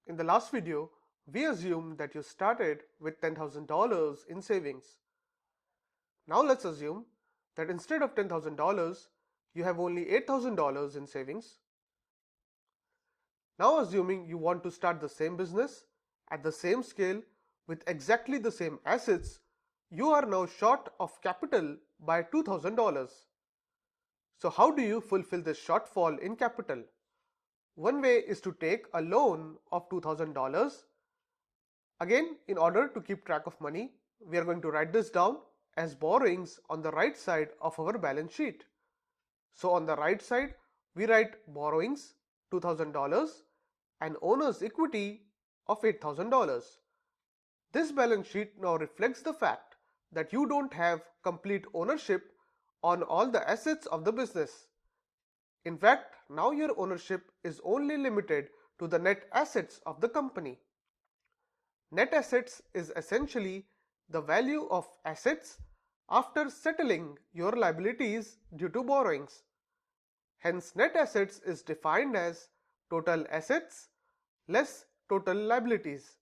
In the last video, we assumed that you started with $10,000 in savings. Now let's assume that instead of $10,000, you have only $8,000 in savings. Now assuming you want to start the same business at the same scale with exactly the same assets, you are now short of capital by $2,000. So how do you fulfill this shortfall in capital? One way is to take a loan of $2,000. Again, in order to keep track of money, we are going to write this down as borrowings on the right side of our balance sheet. So on the right side, we write borrowings $2,000 and owner's equity of $8,000. This balance sheet now reflects the fact that you don't have complete ownership on all the assets of the business. In fact, now your ownership is only limited to the net assets of the company. Net assets is essentially the value of assets after settling your liabilities due to borrowings. Hence, net assets is defined as total assets less total liabilities.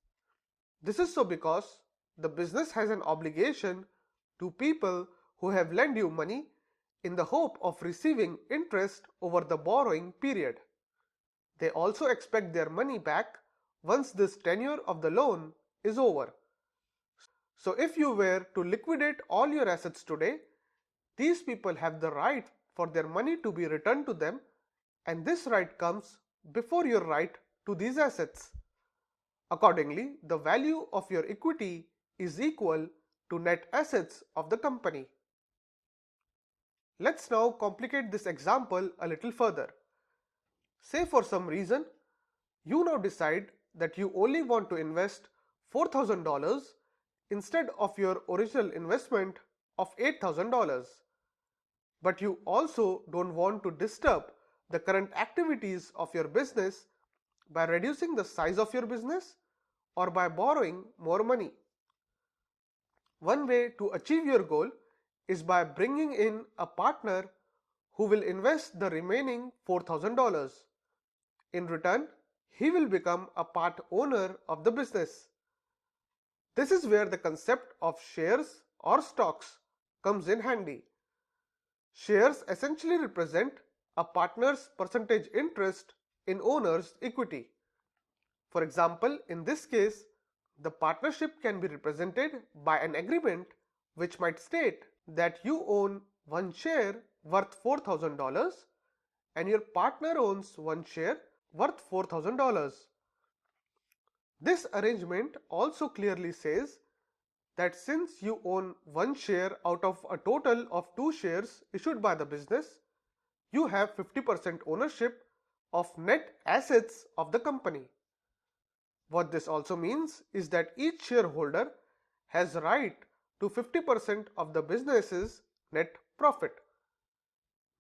This is so because the business has an obligation to people who have lent you money in the hope of receiving interest over the borrowing period. They also expect their money back once this tenure of the loan is over. So if you were to liquidate all your assets today, these people have the right for their money to be returned to them, and this right comes before your right to these assets. Accordingly, the value of your equity is equal to net assets of the company. Let's now complicate this example a little further. Say for some reason, you now decide that you only want to invest $4,000 instead of your original investment of $8,000. But you also don't want to disturb the current activities of your business by reducing the size of your business or by borrowing more money. One way to achieve your goal is by bringing in a partner who will invest the remaining $4,000. In return, he will become a part owner of the business. This is where the concept of shares or stocks comes in handy. Shares essentially represent a partner's percentage interest in owner's equity. For example, in this case, the partnership can be represented by an agreement which might state that you own one share worth $4,000 and your partner owns one share worth $4,000. This arrangement also clearly says that since you own one share out of a total of 2 shares issued by the business, you have 50% ownership of net assets of the company. What this also means is that each shareholder has right to 50% of the business's net profit.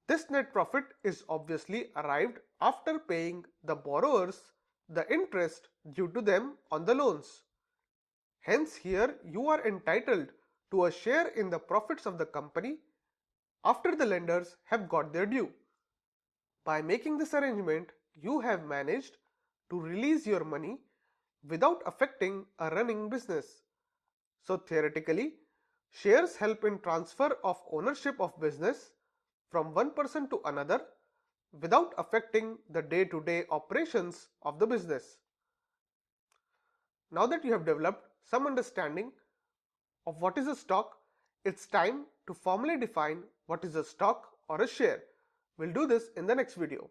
This net profit is obviously arrived after paying the borrowers the interest due to them on the loans. Hence, here you are entitled to a share in the profits of the company after the lenders have got their due. By making this arrangement, you have managed to release your money without affecting a running business. So theoretically, shares help in transfer of ownership of business from one person to another without affecting the day-to-day operations of the business. Now that you have developed some understanding of what is a stock, it's time to formally define what is a stock or a share. We'll do this in the next video.